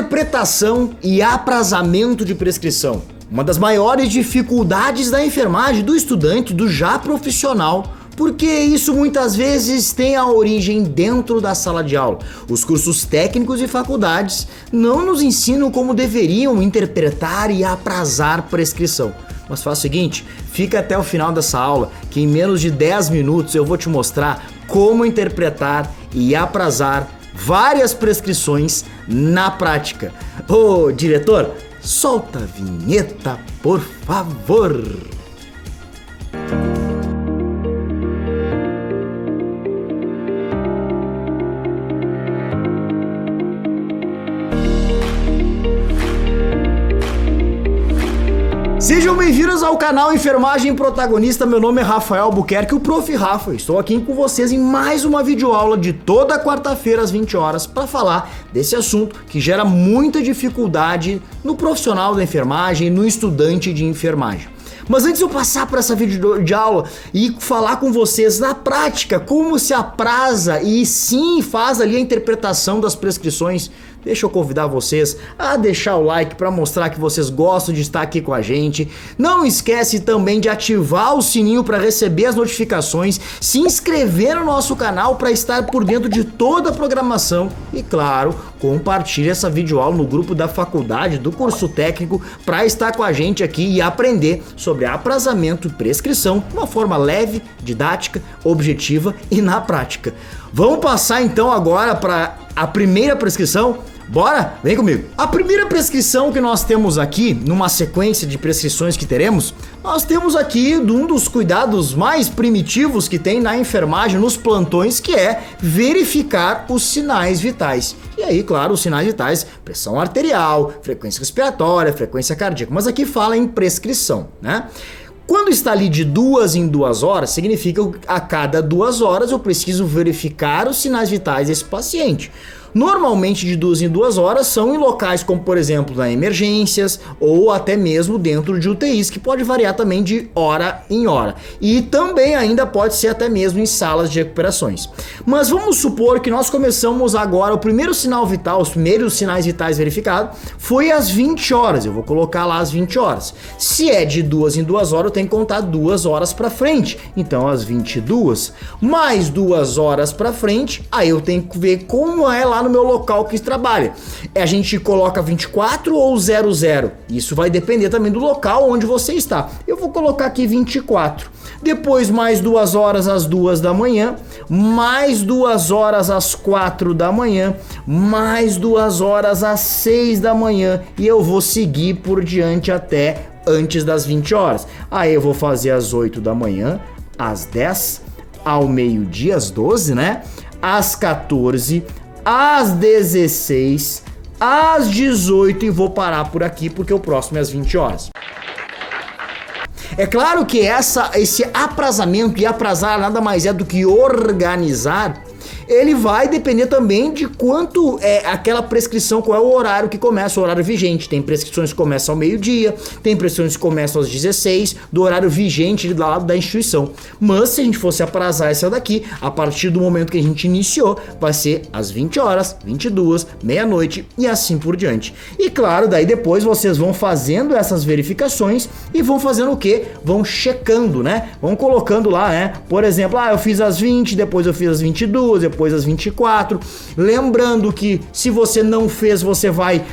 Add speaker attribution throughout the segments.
Speaker 1: Interpretação e aprazamento de prescrição. Uma das maiores dificuldades da enfermagem, do estudante, do já profissional, porque isso muitas vezes tem a origem dentro da sala de aula. Os cursos técnicos e faculdades não nos ensinam como deveriam interpretar e aprazar prescrição. Mas faz o seguinte, fica até o final dessa aula, que em menos de 10 minutos eu vou te mostrar como interpretar e aprazar várias prescrições na prática. Ô, diretor, solta a vinheta, por favor! Sejam bem-vindos ao canal Enfermagem Protagonista, meu nome é Rafael Albuquerque, o Prof. Rafa. Estou aqui com vocês em mais uma videoaula de toda quarta-feira às 20 horas para falar desse assunto que gera muita dificuldade no profissional da enfermagem, no estudante de enfermagem. Mas antes de eu passar para essa videoaula e falar com vocês na prática como se apraza e sim faz ali a interpretação das prescrições, deixa eu convidar vocês a deixar o like para mostrar que vocês gostam de estar aqui com a gente. Não esquece também de ativar o sininho para receber as notificações, se inscrever no nosso canal para estar por dentro de toda a programação e, claro, compartilhe essa videoaula no grupo da faculdade, do curso técnico, para estar com a gente aqui e aprender sobre aprazamento e prescrição de uma forma leve, didática, objetiva e na prática. Vamos passar então agora para a primeira prescrição? Bora? Vem comigo! A primeira prescrição que nós temos aqui, numa sequência de prescrições que teremos, nós temos aqui um dos cuidados mais primitivos que tem na enfermagem, nos plantões, que é verificar os sinais vitais. E aí, claro, os sinais vitais, pressão arterial, frequência respiratória, frequência cardíaca, mas aqui fala em prescrição, né? Quando está ali de 2 em 2 horas, significa que a cada 2 horas eu preciso verificar os sinais vitais desse paciente. Normalmente de 2 em 2 horas são em locais como, por exemplo, na emergências ou até mesmo dentro de UTIs, que pode variar também de hora em hora. E também ainda pode ser até mesmo em salas de recuperações. Mas vamos supor que nós começamos agora, o primeiro sinal vital, os primeiros sinais vitais verificados, foi às 20 horas. Eu vou colocar lá às 20 horas. Se é de 2 em 2 horas, eu tenho que contar 2 horas para frente. Então, às 22, mais 2 horas para frente, aí eu tenho que ver como é lá no meu local que trabalha. A gente coloca 24 ou 00. Isso vai depender também do local onde você está. Eu vou colocar aqui 24. Depois mais 2 horas às 2 da manhã, mais 2 horas às 4 da manhã, mais 2 horas às 6 da manhã e eu vou seguir por diante até antes das 20 horas. Aí eu vou fazer às 8 da manhã, às 10, ao meio-dia, às 12, né? Às 14, às 16, às 18 e vou parar por aqui porque o próximo é às 20 horas. É claro que esse aprazamento, e aprazar nada mais é do que organizar, ele vai depender também de quanto é aquela prescrição, qual é o horário que começa, o horário vigente. Tem prescrições que começam ao meio-dia, tem prescrições que começam às 16, do horário vigente lá da instituição. Mas se a gente fosse aprazar essa daqui, a partir do momento que a gente iniciou, vai ser às 20 horas, 22, meia-noite e assim por diante. E claro, daí depois vocês vão fazendo essas verificações e vão fazendo o quê? Vão checando, né? Vão colocando lá, né? Por exemplo, eu fiz às 20, depois eu fiz às 22, depois às 24, lembrando que se você não fez, você vai,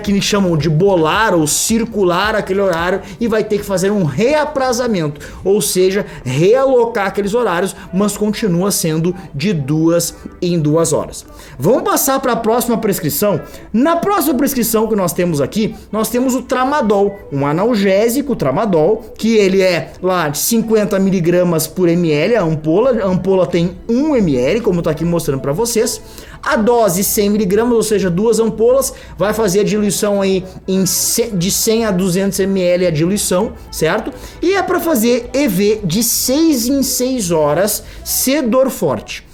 Speaker 1: que chamam de bolar ou circular aquele horário e vai ter que fazer um reaprazamento, ou seja, realocar aqueles horários, mas continua sendo de 2 em 2 horas. Vamos passar para a próxima prescrição. Na próxima prescrição que nós temos aqui, nós temos o tramadol, um analgésico tramadol, que ele é lá de 50 mg por ml, a ampola tem 1 ml, como está aqui mostrando para vocês. A dose 100 mg, ou seja, 2 ampolas, vai fazer a diluição aí de 100 a 200 ml a diluição, certo? E é para fazer EV de 6 em 6 horas, se dor forte.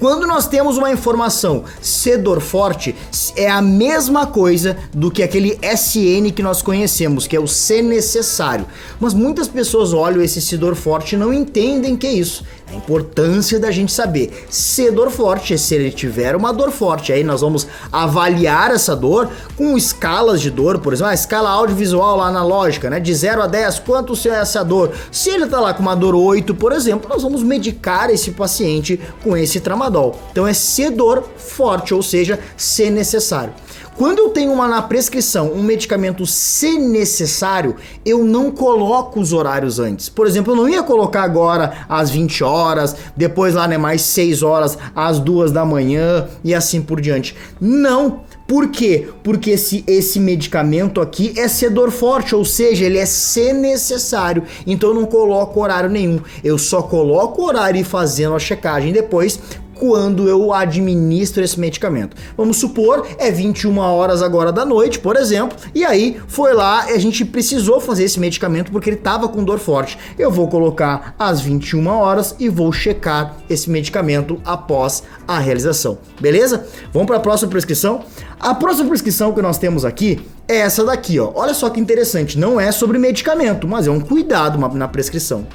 Speaker 1: Quando nós temos uma informação C dor forte, é a mesma coisa do que aquele SN que nós conhecemos, que é o C necessário. Mas muitas pessoas olham esse C dor forte e não entendem que é isso. A importância da gente saber. C dor forte é se ele tiver uma dor forte. Aí nós vamos avaliar essa dor com escalas de dor, por exemplo, a escala audiovisual lá analógica, né? De 0 a 10, quanto é essa dor? Se ele tá lá com uma dor 8, por exemplo, nós vamos medicar esse paciente com esse tramadol. Então é C dor forte, ou seja, C necessário. Quando eu tenho na prescrição um medicamento C necessário, eu não coloco os horários antes. Por exemplo, eu não ia colocar agora às 20 horas, depois lá, né, mais 6 horas, às 2 da manhã e assim por diante. Não. Por quê? Porque esse medicamento aqui é C dor forte, ou seja, ele é C necessário. Então eu não coloco horário nenhum. Eu só coloco o horário e fazendo a checagem depois, quando eu administro esse medicamento. Vamos supor, é 21 horas agora da noite, por exemplo, e aí foi lá, a gente precisou fazer esse medicamento porque ele estava com dor forte. Eu vou colocar às 21 horas e vou checar esse medicamento após a realização. Beleza? Vamos para a próxima prescrição? A próxima prescrição que nós temos aqui é essa daqui, ó. Olha só que interessante, não é sobre medicamento, mas é um cuidado na prescrição.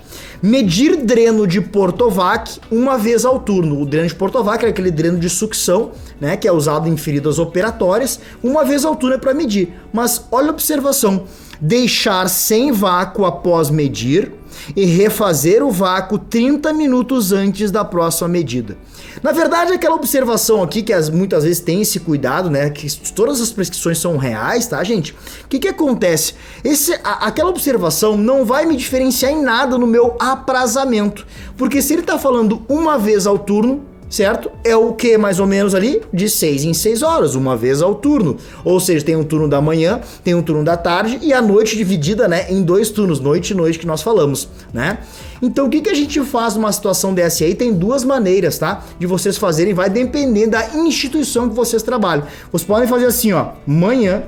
Speaker 1: Medir dreno de Portovac uma vez ao turno. O dreno de Portovac é aquele dreno de sucção, né, que é usado em feridas operatórias. Uma vez ao turno é para medir. Mas olha a observação. Deixar sem vácuo após medir e refazer o vácuo 30 minutos antes da próxima medida. Na verdade, aquela observação aqui, que muitas vezes tem esse cuidado, né, que todas as prescrições são reais, tá, gente? O que acontece? Aquela observação não vai me diferenciar em nada no meu aprazamento, porque se ele tá falando uma vez ao turno, certo? É o que mais ou menos ali? De 6 em 6 horas, uma vez ao turno. Ou seja, tem um turno da manhã, tem um turno da tarde e a noite dividida, né, em 2 turnos, noite e noite que nós falamos, né? Então o que a gente faz numa situação dessa aí? Tem 2 maneiras, tá? De vocês fazerem, vai depender da instituição que vocês trabalham. Vocês podem fazer assim, ó, manhã,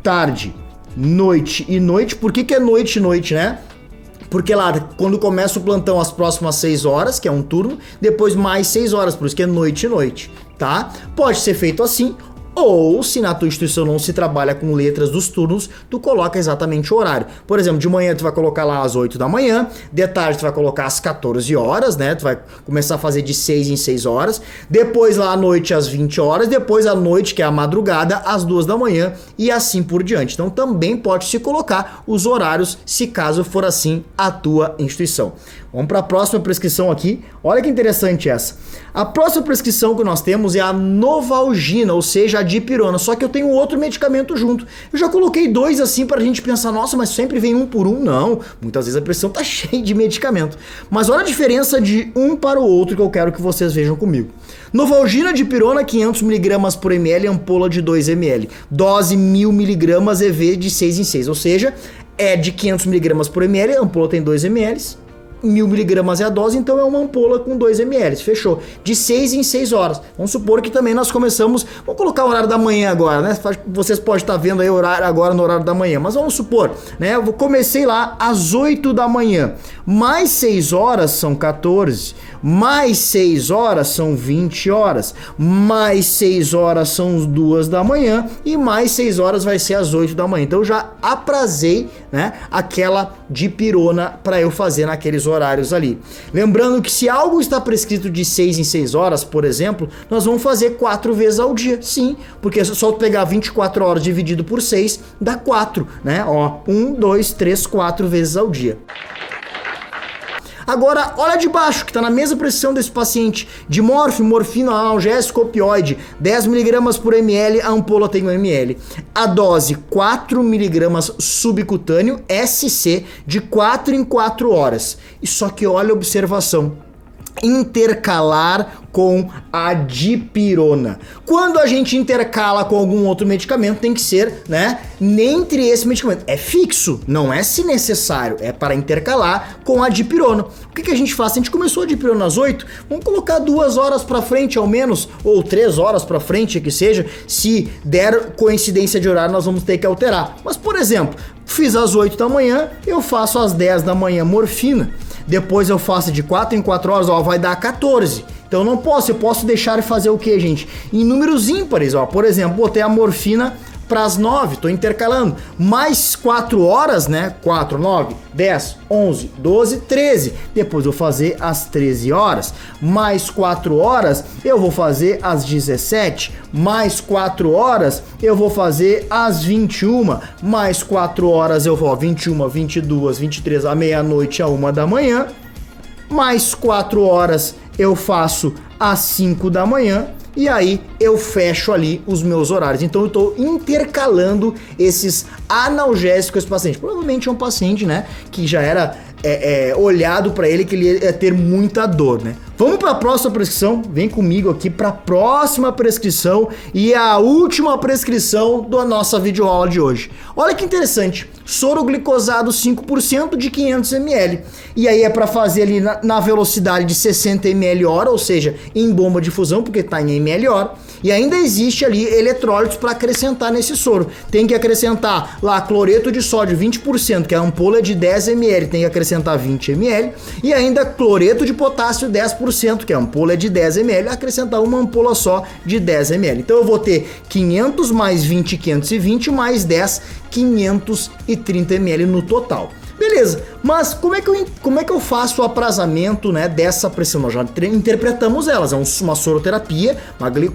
Speaker 1: tarde, noite e noite. Por que é noite e noite, né? Porque lá, quando começa o plantão, as próximas 6 horas, que é um turno, depois mais 6 horas, por isso que é noite e noite, tá? Pode ser feito assim, ou se na tua instituição não se trabalha com letras dos turnos, tu coloca exatamente o horário. Por exemplo, de manhã tu vai colocar lá às 8 da manhã, de tarde tu vai colocar às 14 horas, né? Tu vai começar a fazer de 6 em 6 horas, depois lá à noite às 20 horas, depois à noite, que é a madrugada, às 2 da manhã e assim por diante. Então também pode se colocar os horários, se caso for assim a tua instituição. Vamos para a próxima prescrição aqui. Olha que interessante essa. A próxima prescrição que nós temos é a Novalgina, ou seja, a dipirona. Só que eu tenho outro medicamento junto. Eu já coloquei 2 assim para a gente pensar, nossa, mas sempre vem um por um. Não, muitas vezes a prescrição tá cheia de medicamento. Mas olha a diferença de um para o outro que eu quero que vocês vejam comigo. Novalgina dipirona 500mg por ml, ampola de 2 ml. Dose 1000mg EV de 6 em 6, ou seja, é de 500mg por ml, a ampola tem 2 ml. 1000mg é a dose, então é uma ampola com 2 ml, fechou. De 6 em 6 horas. Vamos supor que também nós começamos, vamos colocar o horário da manhã agora, né? Vocês podem estar vendo aí o horário agora no horário da manhã, mas vamos supor, né? Eu comecei lá às 8 da manhã, mais 6 horas são 14, mais 6 horas são 20 horas, mais 6 horas são as 2 da manhã e mais 6 horas vai ser às 8 da manhã. Então eu já aprazei, né, aquela dipirona para eu fazer naqueles horários ali. Lembrando que se algo está prescrito de 6 em 6 horas, por exemplo, nós vamos fazer 4 vezes ao dia. Sim, porque é só pegar 24 horas dividido por 6, dá 4, né? Ó, 1, 2, 3, 4 vezes ao dia. Agora, olha de baixo, que está na mesma prescrição desse paciente. De morfina, analgésico opioide, 10mg por ml, a ampola tem 1 ml. A dose, 4mg subcutâneo, SC, de 4 em 4 horas. E só que olha a observação. Intercalar com a dipirona. Quando a gente intercala com algum outro medicamento, tem que ser, né, entre esse medicamento. É fixo, não é se necessário, é para intercalar com a dipirona. O que a gente faz? Se a gente começou a dipirona às 8, vamos colocar 2 horas para frente ao menos, ou 3 horas para frente, que seja. Se der coincidência de horário, nós vamos ter que alterar. Mas, por exemplo, fiz às 8 da manhã, eu faço às 10 da manhã morfina. Depois eu faço de 4 em 4 horas, ó, vai dar 14. Então não posso, eu posso deixar de fazer o que, gente? Em números ímpares, ó. Por exemplo, botei a morfina para as 9, tô intercalando. Mais 4 horas, né? 4, 9, 10, 11, 12, 13. Depois eu vou fazer às 13 horas. Mais 4 horas eu vou fazer às 17. Mais 4 horas eu vou fazer às 21. Mais 4 horas eu vou 21, 22, 23, à meia-noite, à 1 da manhã. Mais 4 horas eu faço às 5 da manhã. E aí eu fecho ali os meus horários. Então eu estou intercalando esses analgésicos com esse paciente. Provavelmente é um paciente, né, que já era olhado para ele que ele ia ter muita dor, né? Vamos para a próxima prescrição. Vem comigo aqui para a próxima prescrição e a última prescrição da nossa videoaula de hoje. Olha que interessante. Soro glicosado 5% de 500 ml. E aí é para fazer ali na velocidade de 60 ml hora, ou seja, em bomba de fusão, porque está em ml hora. E ainda existe ali eletrólitos para acrescentar nesse soro. Tem que acrescentar lá cloreto de sódio 20%, que a ampola é de 10 ml, tem que acrescentar 20 ml. E ainda cloreto de potássio 10%, que a ampola é de 10 ml, acrescentar uma ampola só de 10 ml. Então eu vou ter 500 mais 20, 520 mais 10, 530 ml no total. Beleza, mas como é que eu faço o aprazamento, né, dessa pressão? Nós já interpretamos elas, é uma soroterapia,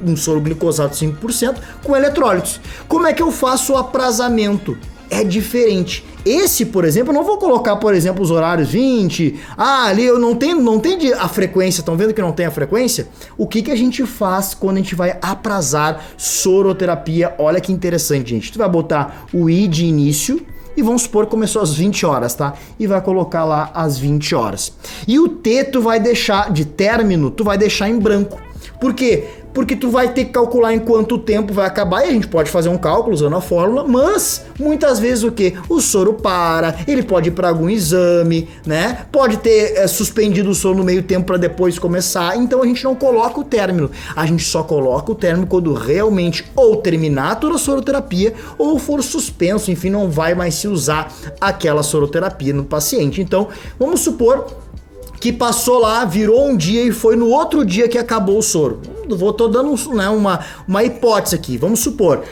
Speaker 1: um soro glicosado 5% com eletrólitos. Como é que eu faço o aprazamento? É diferente. Esse, por exemplo, eu não vou colocar, por exemplo, os horários 20, ali eu não tem a frequência, estão vendo que não tem a frequência? O que a gente faz quando a gente vai aprazar soroterapia? Olha que interessante, gente. Tu vai botar o I de início, e vamos supor que começou às 20 horas, tá? E vai colocar lá às 20 horas. E o T tu vai deixar, de término, tu vai deixar em branco. Por quê? Porque tu vai ter que calcular em quanto tempo vai acabar, e a gente pode fazer um cálculo usando a fórmula, mas muitas vezes o quê? O soro para, ele pode ir para algum exame, né? Pode ter suspendido o soro no meio tempo para depois começar, então a gente não coloca o término, a gente só coloca o término quando realmente ou terminar toda a soroterapia ou for suspenso, enfim, não vai mais se usar aquela soroterapia no paciente. Então, vamos supor que passou lá, virou um dia e foi no outro dia que acabou o soro. Tô dando, né, uma hipótese aqui, vamos supor.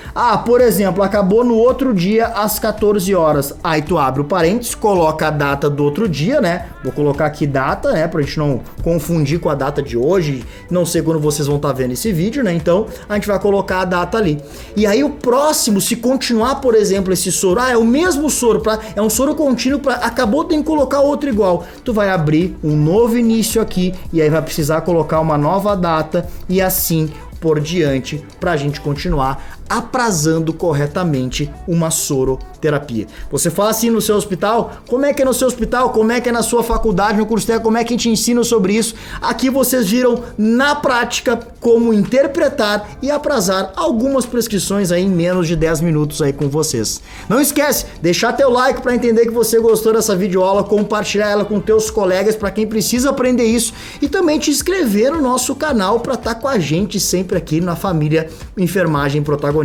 Speaker 1: Por exemplo, acabou no outro dia às 14 horas. Aí tu abre o parênteses, coloca a data do outro dia, né? Vou colocar aqui data, né, pra gente não confundir com a data de hoje. Não sei quando vocês vão estar vendo esse vídeo, né? Então, a gente vai colocar a data ali. E aí o próximo, se continuar, por exemplo, esse soro, é o mesmo soro, é um soro contínuo, acabou, tem que colocar outro igual. Tu vai abrir um novo início aqui e aí vai precisar colocar uma nova data e assim por diante para a gente continuar aprazando corretamente uma soroterapia. Você fala assim no seu hospital? Como é que é no seu hospital? Como é que é na sua faculdade, no curso técnico? Como é que a gente ensina sobre isso? Aqui vocês viram na prática como interpretar e aprazar algumas prescrições aí em menos de 10 minutos aí com vocês. Não esquece, deixar teu like para entender que você gostou dessa videoaula, compartilhar ela com teus colegas para quem precisa aprender isso e também te inscrever no nosso canal para estar com a gente sempre aqui na família Enfermagem Protagonista.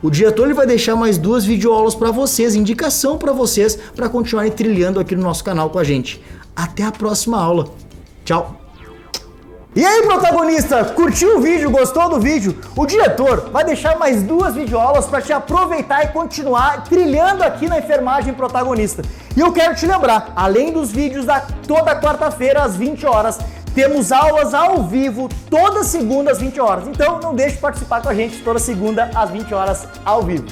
Speaker 1: O diretor ele vai deixar mais 2 videoaulas para vocês, indicação para vocês para continuarem trilhando aqui no nosso canal com a gente. Até a próxima aula. Tchau. E aí, protagonista, curtiu o vídeo, gostou do vídeo? O diretor vai deixar mais 2 videoaulas para te aproveitar e continuar trilhando aqui na Enfermagem Protagonista. E eu quero te lembrar, além dos vídeos toda quarta-feira às 20 horas, temos aulas ao vivo toda segunda às 20 horas. Então não deixe de participar com a gente toda segunda às 20 horas ao vivo.